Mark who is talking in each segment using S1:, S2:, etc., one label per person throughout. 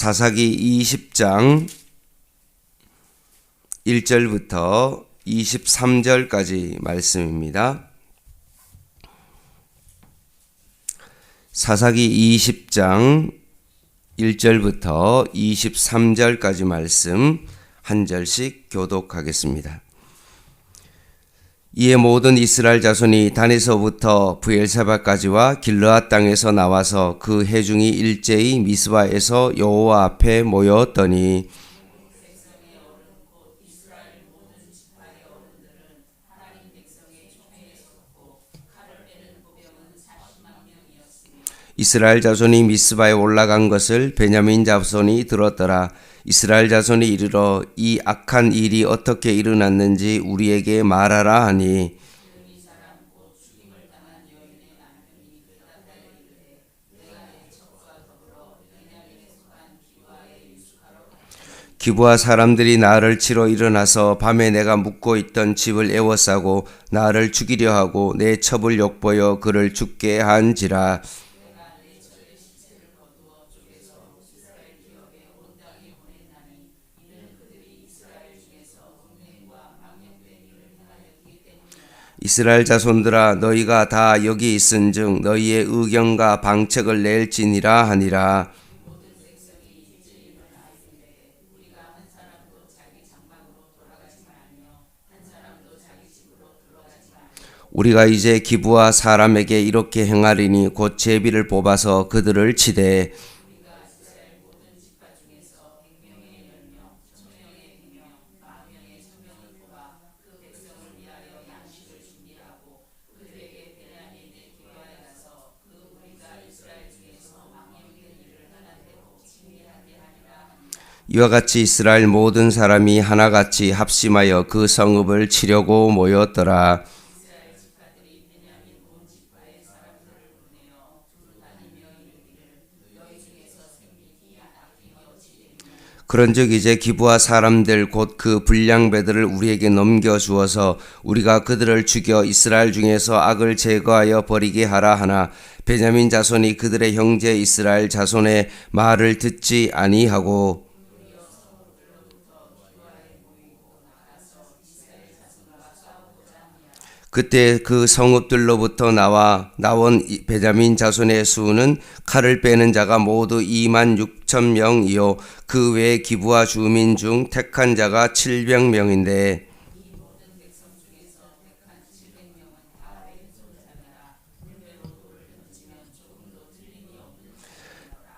S1: 사사기 20장 1절부터 23절까지 말씀입니다. 사사기 20장 1절부터 23절까지 말씀 한 절씩 교독하겠습니다. 이에 모든 이스라엘 자손이 단에서부터 브엘사바까지와 길르앗 땅에서 나와서 그 해중이 일제히 미스바에서 여호와 앞에 모였더니 이스라엘 자손이 미스바에 올라간 것을 베냐민 자손이 들었더라. 이스라엘 자손이 이르러 이 악한 일이 어떻게 일어났는지 우리에게 말하라 하니 기브아 사람들이 나를 치러 일어나서 밤에 내가 묵고 있던 집을 에워싸고 나를 죽이려 하고 내 첩을 욕보여 그를 죽게 한지라. 이스라엘 자손들아 너희가 다 여기 있은즉 너희의 의견과 방책을 낼지니라 하니라. 우리가 이제 기브아 사람에게 이렇게 행하리니 곧 제비를 뽑아서 그들을 치되 이와 같이 이스라엘 모든 사람이 하나같이 합심하여 그 성읍을 치려고 모였더라. 그런즉 이제 기브아 사람들 곧 그 불량배들을 우리에게 넘겨주어서 우리가 그들을 죽여 이스라엘 중에서 악을 제거하여 버리게 하라 하나 베냐민 자손이 그들의 형제 이스라엘 자손의 말을 듣지 아니하고 그때 그 성읍들로부터 나온 베냐민 자손의 수는 칼을 빼는 자가 모두 26,000명이요 그 외 기브아 주민 중 택한 자가 700명인데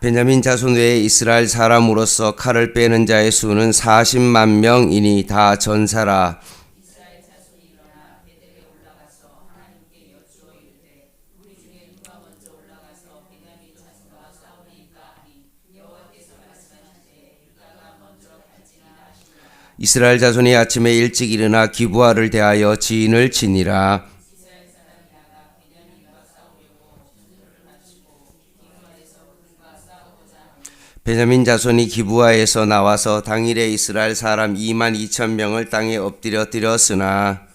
S1: 베냐민 자손 외에 이스라엘 사람으로서 칼을 빼는 자의 수는 40만 명이니 다 전사라. 이스라엘 자손이 아침에 일찍 일어나 기브아를 대하여 진을 치니라. 베냐민 자손이 기브아에서 나와서 당일에 이스라엘 사람 22,000명을 땅에 엎드려 드렸으나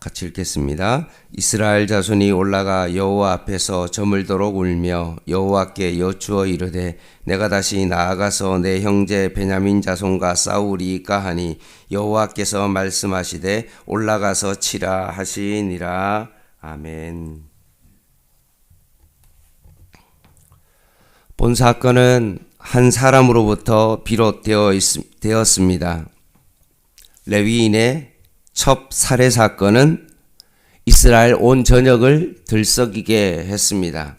S1: 같이 읽겠습니다. 이스라엘 자손이 올라가 여호와 앞에서 저물도록 울며 여호와께 여쭈어 이르되 내가 다시 나아가서 내 형제 베냐민 자손과 싸우리이까 하니 여호와께서 말씀하시되 올라가서 치라 하시니라. 아멘. 본 사건은 한 사람으로부터 비롯되었습니다. 레위인의 첩 살해 사건은 이스라엘 온 전역을 들썩이게 했습니다.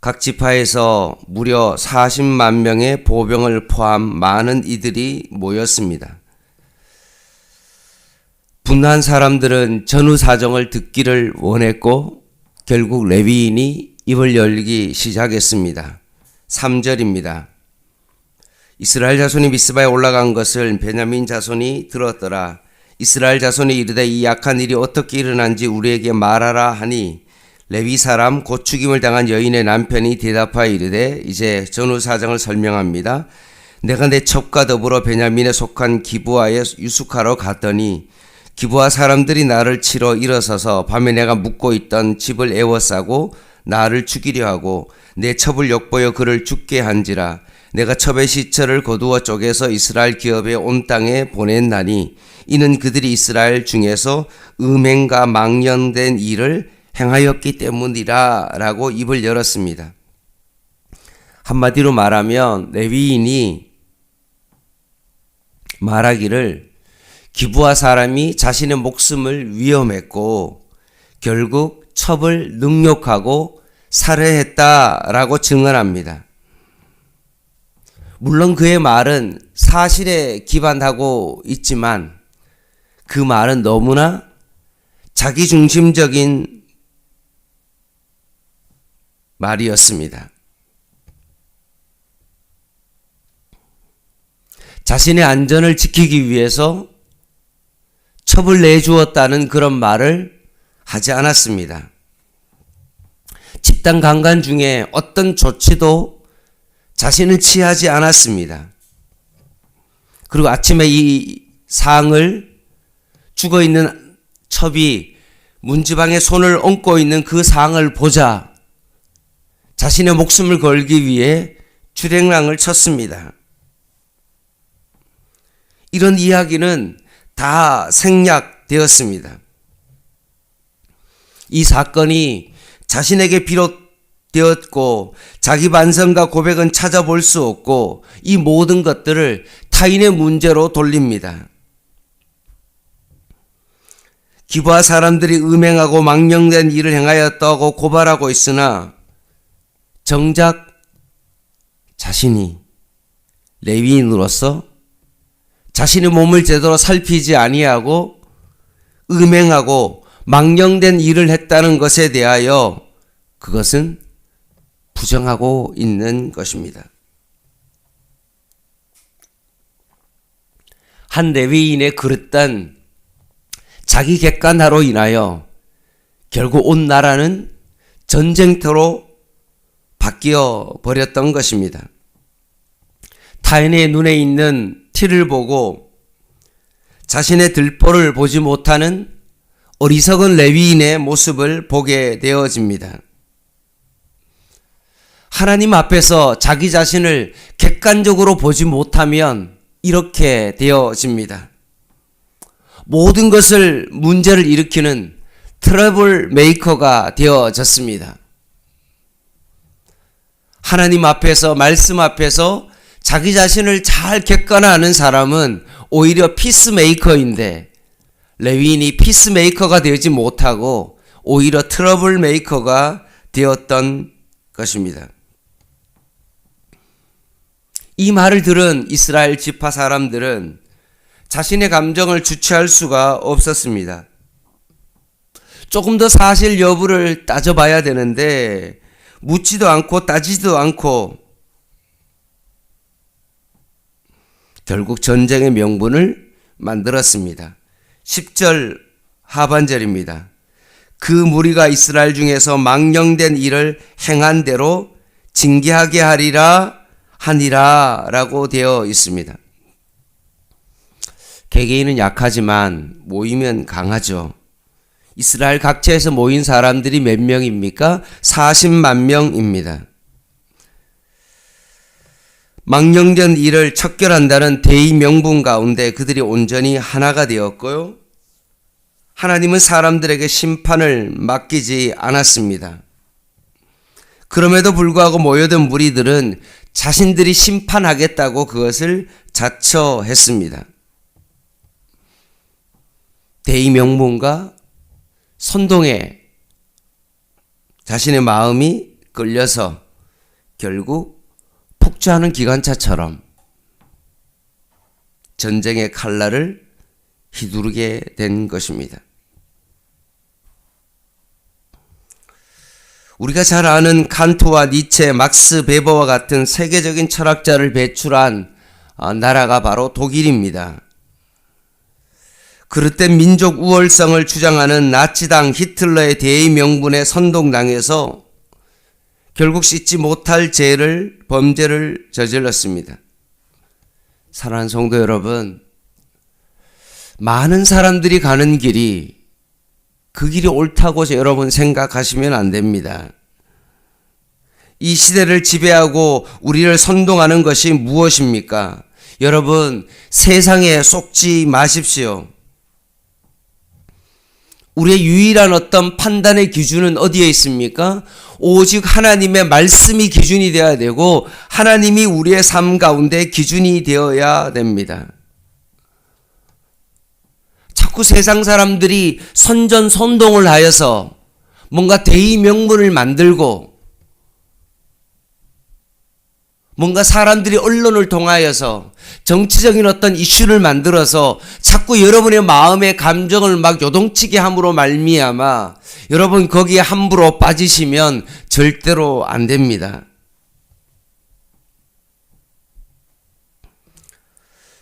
S1: 각 지파에서 무려 40만 명의 보병을 포함 많은 이들이 모였습니다. 분노한 사람들은 전후 사정을 듣기를 원했고 결국 레위인이 입을 열기 시작했습니다. 3절입니다. 이스라엘 자손이 미스바에 올라간 것을 베냐민 자손이 들었더라. 이스라엘 자손이 이르되 이 악한 일이 어떻게 일어난지 우리에게 말하라 하니 레위 사람 곧 죽임을 당한 여인의 남편이 대답하여 이르되 이제 전후 사정을 설명합니다. 내가 내 첩과 더불어 베냐민에 속한 기브아에 유숙하러 갔더니 기브아 사람들이 나를 치러 일어서서 밤에 내가 묵고 있던 집을 에워싸고 나를 죽이려 하고 내 첩을 욕보여 그를 죽게 한지라. 내가 첩의 시체를 거두어 쪼개서 이스라엘 기업의 온 땅에 보냈나니 이는 그들이 이스라엘 중에서 음행과 망령된 일을 행하였기 때문이라 라고 입을 열었습니다. 한마디로 말하면 레위인이 말하기를 기브아 사람이 자신의 목숨을 위험했고 결국 첩을 능욕하고 살해했다라고 증언합니다. 물론 그의 말은 사실에 기반하고 있지만 그 말은 너무나 자기중심적인 말이었습니다. 자신의 안전을 지키기 위해서 첩을 내주었다는 그런 말을 하지 않았습니다. 집단 강간 중에 어떤 조치도 자신은 취하지 않았습니다. 그리고 아침에 이 상을 죽어있는 첩이 문지방에 손을 얹고 있는 그 상을 보자 자신의 목숨을 걸기 위해 주랭랑을 쳤습니다. 이런 이야기는 다 생략되었습니다. 이 사건이 자신에게 비롯되었고 자기 반성과 고백은 찾아볼 수 없고 이 모든 것들을 타인의 문제로 돌립니다. 기브아 사람들이 음행하고 망령된 일을 행하였다고 고발하고 있으나 정작 자신이 레위인으로서 자신의 몸을 제대로 살피지 아니하고 음행하고 망령된 일을 했다는 것에 대하여 그것은 부정하고 있는 것입니다. 한 레위인의 그릇된 자기 객관화로 인하여 결국 온 나라는 전쟁터로 바뀌어 버렸던 것입니다. 타인의 눈에 있는 티를 보고 자신의 들보를 보지 못하는 어리석은 레위인의 모습을 보게 되어집니다. 하나님 앞에서 자기 자신을 객관적으로 보지 못하면 이렇게 되어집니다. 모든 것을 문제를 일으키는 트러블 메이커가 되어졌습니다. 하나님 앞에서 말씀 앞에서 자기 자신을 잘 객관화하는 사람은 오히려 피스메이커인데 레위인이 피스메이커가 되지 못하고 오히려 트러블 메이커가 되었던 것입니다. 이 말을 들은 이스라엘 지파 사람들은 자신의 감정을 주체할 수가 없었습니다. 조금 더 사실 여부를 따져봐야 되는데 묻지도 않고 따지지도 않고 결국 전쟁의 명분을 만들었습니다. 10절 하반절입니다. 그 무리가 이스라엘 중에서 망령된 일을 행한 대로 징계하게 하니라 라고 되어 있습니다. 개개인은 약하지만 모이면 강하죠. 이스라엘 각지에서 모인 사람들이 몇 명입니까? 40만 명입니다. 망령된 일을 척결한다는 대의 명분 가운데 그들이 온전히 하나가 되었고요. 하나님은 사람들에게 심판을 맡기지 않았습니다. 그럼에도 불구하고 모여든 무리들은 자신들이 심판하겠다고 그것을 자처했습니다. 대의 명분과 선동에 자신의 마음이 끌려서 결국 폭주하는 기관차처럼 전쟁의 칼날을 휘두르게 된 것입니다. 우리가 잘 아는 칸트와 니체, 막스 베버와 같은 세계적인 철학자를 배출한 나라가 바로 독일입니다. 그릇된 민족 우월성을 주장하는 나치당 히틀러의 대의 명분에 선동당해서 결국 씻지 못할 범죄를 저질렀습니다. 사랑하는 성도 여러분, 많은 사람들이 가는 길이 그 길이 옳다고 여러분 생각하시면 안 됩니다. 이 시대를 지배하고 우리를 선동하는 것이 무엇입니까? 여러분, 세상에 속지 마십시오. 우리의 유일한 어떤 판단의 기준은 어디에 있습니까? 오직 하나님의 말씀이 기준이 되어야 되고 하나님이 우리의 삶 가운데 기준이 되어야 됩니다. 자꾸 세상 사람들이 선전선동을 하여서 뭔가 대의 명분을 만들고 뭔가 사람들이 언론을 통하여서 정치적인 어떤 이슈를 만들어서 자꾸 여러분의 마음의 감정을 막 요동치게 함으로 말미암아 여러분 거기에 함부로 빠지시면 절대로 안 됩니다.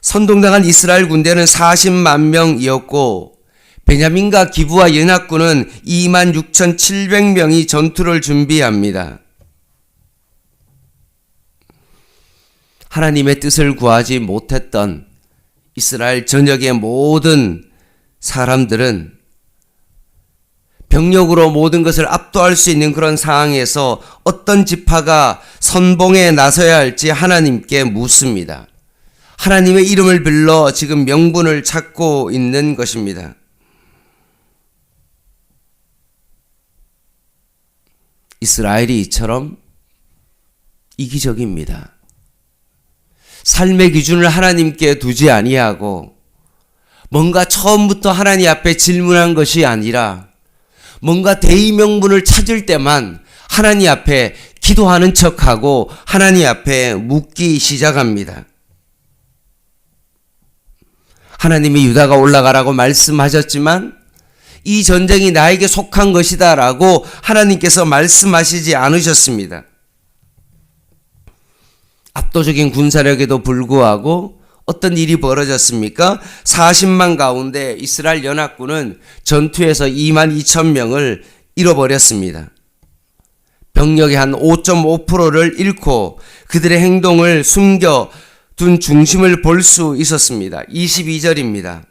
S1: 선동당한 이스라엘 군대는 40만 명이었고 베냐민과 기브와 연합군은 26,700명이 전투를 준비합니다. 하나님의 뜻을 구하지 못했던 이스라엘 전역의 모든 사람들은 병력으로 모든 것을 압도할 수 있는 그런 상황에서 어떤 지파가 선봉에 나서야 할지 하나님께 묻습니다. 하나님의 이름을 빌러 지금 명분을 찾고 있는 것입니다. 이스라엘이 이처럼 이기적입니다. 삶의 기준을 하나님께 두지 아니하고 뭔가 처음부터 하나님 앞에 질문한 것이 아니라 뭔가 대의 명분을 찾을 때만 하나님 앞에 기도하는 척하고 하나님 앞에 묻기 시작합니다. 하나님이 유다가 올라가라고 말씀하셨지만 이 전쟁이 나에게 속한 것이다 라고 하나님께서 말씀하시지 않으셨습니다. 압도적인 군사력에도 불구하고 어떤 일이 벌어졌습니까? 40만 가운데 이스라엘 연합군은 전투에서 22,000명을 잃어버렸습니다. 병력의 한 5.5%를 잃고 그들의 행동을 숨겨둔 중심을 볼 수 있었습니다. 22절입니다.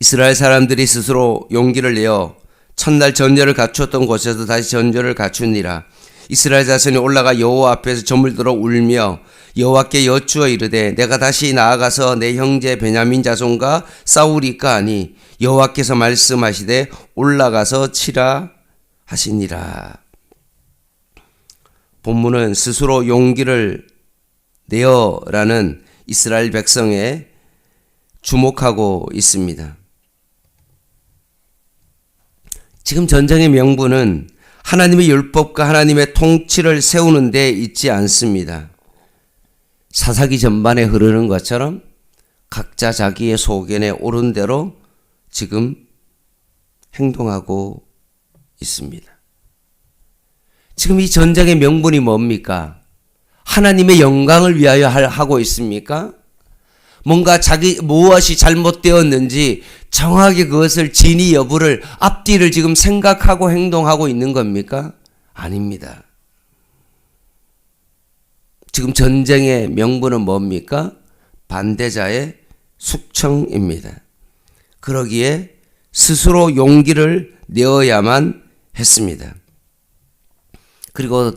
S1: 이스라엘 사람들이 스스로 용기를 내어 첫날 전열을 갖추었던 곳에서 다시 전열을 갖추니라. 이스라엘 자손이 올라가 여호와 앞에서 점을 들어 울며 여호와께 여쭈어 이르되 내가 다시 나아가서 내 형제 베냐민 자손과 싸우리까 하니 여호와께서 말씀하시되 올라가서 치라 하시니라. 본문은 스스로 용기를 내어라는 이스라엘 백성에 주목하고 있습니다. 지금 전쟁의 명분은 하나님의 율법과 하나님의 통치를 세우는 데 있지 않습니다. 사사기 전반에 흐르는 것처럼 각자 자기의 소견에 옳은 대로 지금 행동하고 있습니다. 지금 이 전쟁의 명분이 뭡니까? 하나님의 영광을 위하여 하고 있습니까? 뭔가 무엇이 잘못되었는지 정확하게 그것을 진위 여부를 앞뒤를 지금 생각하고 행동하고 있는 겁니까? 아닙니다. 지금 전쟁의 명분은 뭡니까? 반대자의 숙청입니다. 그러기에 스스로 용기를 내어야만 했습니다. 그리고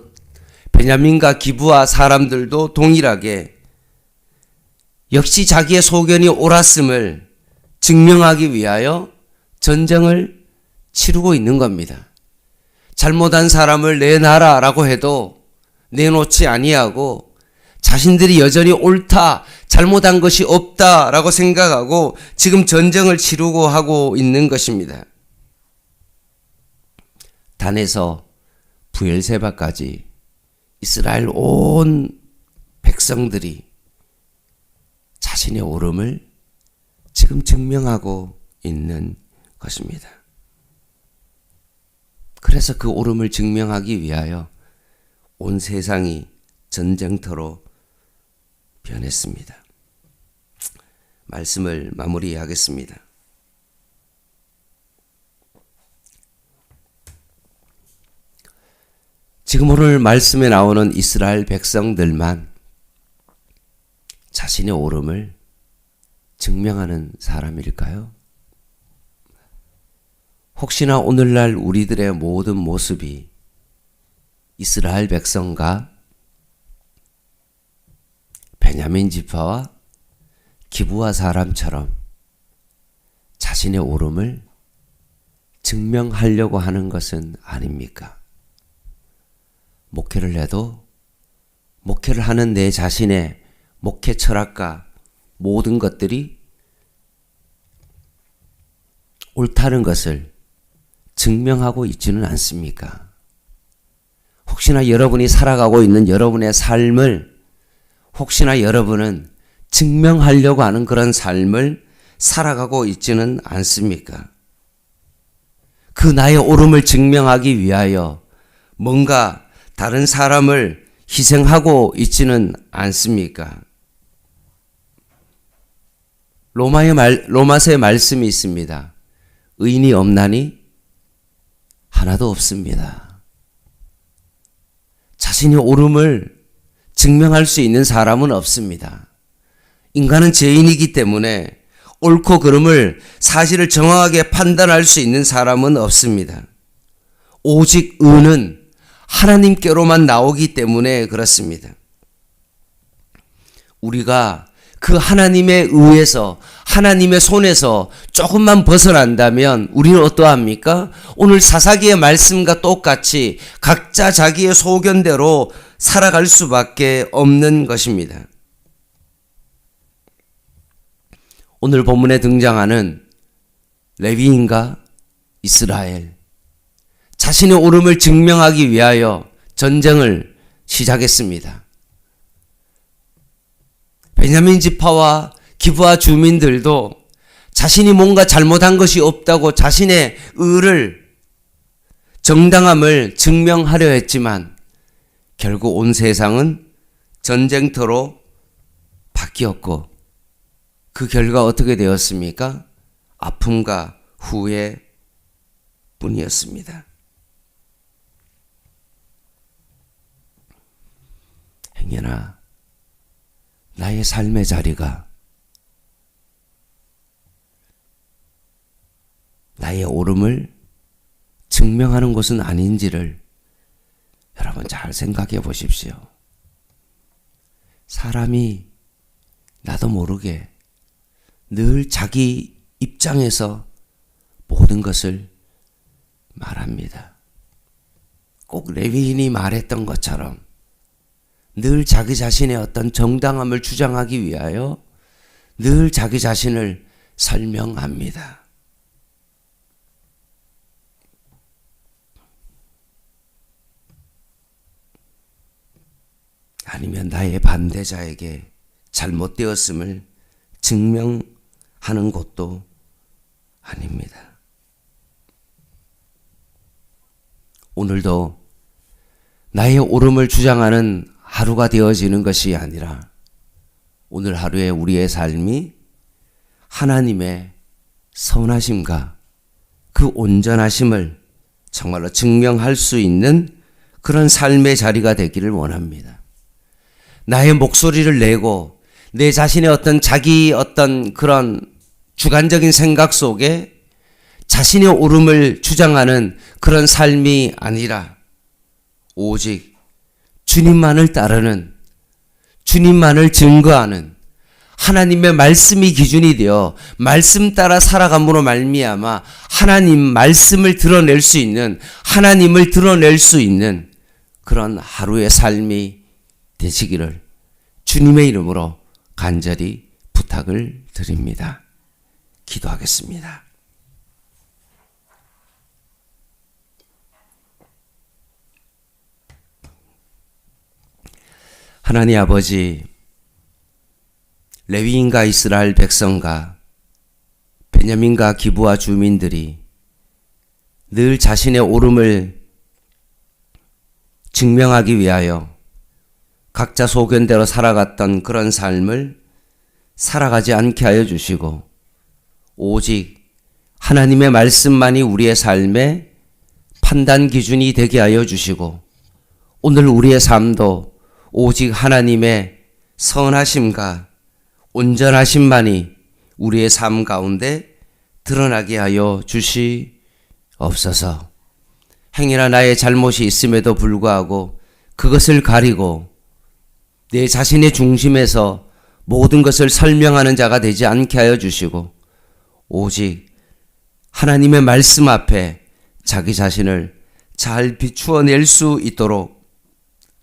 S1: 베냐민과 기브와 사람들도 동일하게 역시 자기의 소견이 옳았음을 증명하기 위하여 전쟁을 치르고 있는 겁니다. 잘못한 사람을 내놔라라고 해도 내놓지 아니하고 자신들이 여전히 옳다, 잘못한 것이 없다라고 생각하고 지금 전쟁을 치르고 하고 있는 것입니다. 단에서 부엘세바까지 이스라엘 온 백성들이 자신의 옳음을 지금 증명하고 있는 것입니다. 그래서 그 옳음을 증명하기 위하여 온 세상이 전쟁터로 변했습니다. 말씀을 마무리하겠습니다. 지금 오늘 말씀에 나오는 이스라엘 백성들만 자신의 옳음을 증명하는 사람일까요? 혹시나 오늘날 우리들의 모든 모습이 이스라엘 백성과 베냐민 지파와 기브아 사람처럼 자신의 옳음을 증명하려고 하는 것은 아닙니까? 목회를 해도 목회를 하는 내 자신의 목회 철학과 모든 것들이 옳다는 것을 증명하고 있지는 않습니까? 혹시나 여러분이 살아가고 있는 여러분의 삶을 혹시나 여러분은 증명하려고 하는 그런 삶을 살아가고 있지는 않습니까? 그 나의 옳음을 증명하기 위하여 뭔가 다른 사람을 희생하고 있지는 않습니까? 로마서의 말씀이 있습니다. 의인이 없나니 하나도 없습니다. 자신의 옳음을 증명할 수 있는 사람은 없습니다. 인간은 죄인이기 때문에 옳고 그름을 사실을 정확하게 판단할 수 있는 사람은 없습니다. 오직 의는 하나님께로만 나오기 때문에 그렇습니다. 우리가 그 하나님의 의에서 하나님의 손에서 조금만 벗어난다면 우리는 어떠합니까? 오늘 사사기의 말씀과 똑같이 각자 자기의 소견대로 살아갈 수밖에 없는 것입니다. 오늘 본문에 등장하는 레위인과 이스라엘, 자신의 옳음을 증명하기 위하여 전쟁을 시작했습니다. 베냐민 지파와 기브아 주민들도 자신이 뭔가 잘못한 것이 없다고 자신의 의를, 정당함을 증명하려 했지만 결국 온 세상은 전쟁터로 바뀌었고 그 결과 어떻게 되었습니까? 아픔과 후회 뿐이었습니다. 행여나 나의 삶의 자리가 나의 옳음을 증명하는 곳은 아닌지를 여러분 잘 생각해 보십시오. 사람이 나도 모르게 늘 자기 입장에서 모든 것을 말합니다. 꼭 레위인이 말했던 것처럼 늘 자기 자신의 어떤 정당함을 주장하기 위하여 늘 자기 자신을 설명합니다. 아니면 나의 반대자에게 잘못되었음을 증명하는 것도 아닙니다. 오늘도 나의 옳음을 주장하는 하루가 되어지는 것이 아니라 오늘 하루에 우리의 삶이 하나님의 선하심과 그 온전하심을 정말로 증명할 수 있는 그런 삶의 자리가 되기를 원합니다. 나의 목소리를 내고 내 자신의 어떤 자기 어떤 그런 주관적인 생각 속에 자신의 옳음을 주장하는 그런 삶이 아니라 오직 주님만을 따르는, 주님만을 증거하는 하나님의 말씀이 기준이 되어 말씀 따라 살아감으로 말미암아 하나님 말씀을 드러낼 수 있는, 하나님을 드러낼 수 있는 그런 하루의 삶이 되시기를 주님의 이름으로 간절히 부탁을 드립니다. 기도하겠습니다. 하나님 아버지, 레위인과 이스라엘 백성과 베냐민과 기브아 주민들이 늘 자신의 옳음을 증명하기 위하여 각자 소견대로 살아갔던 그런 삶을 살아가지 않게 하여 주시고 오직 하나님의 말씀만이 우리의 삶의 판단 기준이 되게 하여 주시고 오늘 우리의 삶도 오직 하나님의 선하심과 온전하심만이 우리의 삶 가운데 드러나게 하여 주시옵소서. 행여나 나의 잘못이 있음에도 불구하고 그것을 가리고 내 자신의 중심에서 모든 것을 설명하는 자가 되지 않게 하여 주시고 오직 하나님의 말씀 앞에 자기 자신을 잘 비추어 낼 수 있도록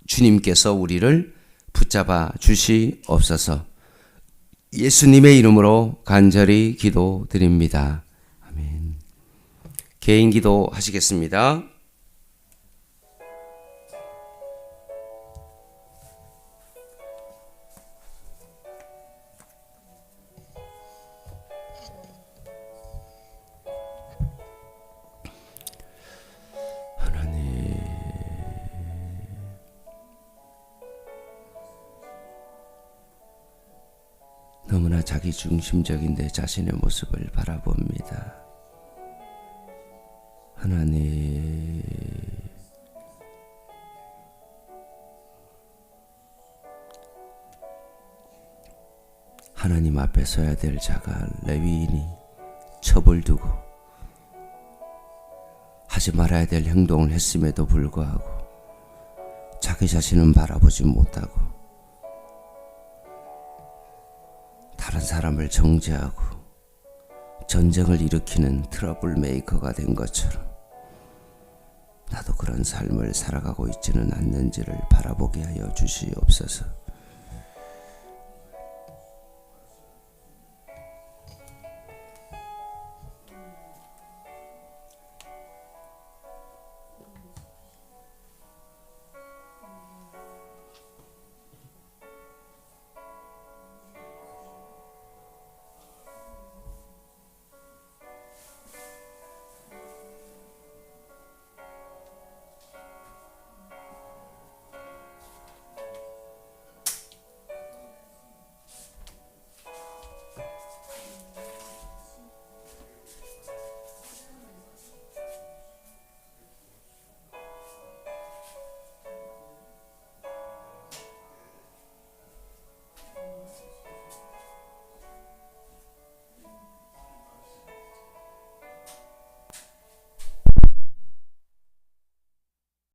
S1: 주님께서 우리를 붙잡아 주시옵소서. 예수님의 이름으로 간절히 기도드립니다. 아멘. 개인 기도 하시겠습니다. 너무나 자기중심적인 내 자신의 모습을 바라봅니다. 하나님, 하나님 앞에 서야 될 자가 레위인이 첩을 두고 하지 말아야 될 행동을 했음에도 불구하고 자기 자신은 바라보지 못하고 다른 사람을 정죄하고 전쟁을 일으키는 트러블 메이커가 된 것처럼 나도 그런 삶을 살아가고 있지는 않는지를 바라보게 하여 주시옵소서.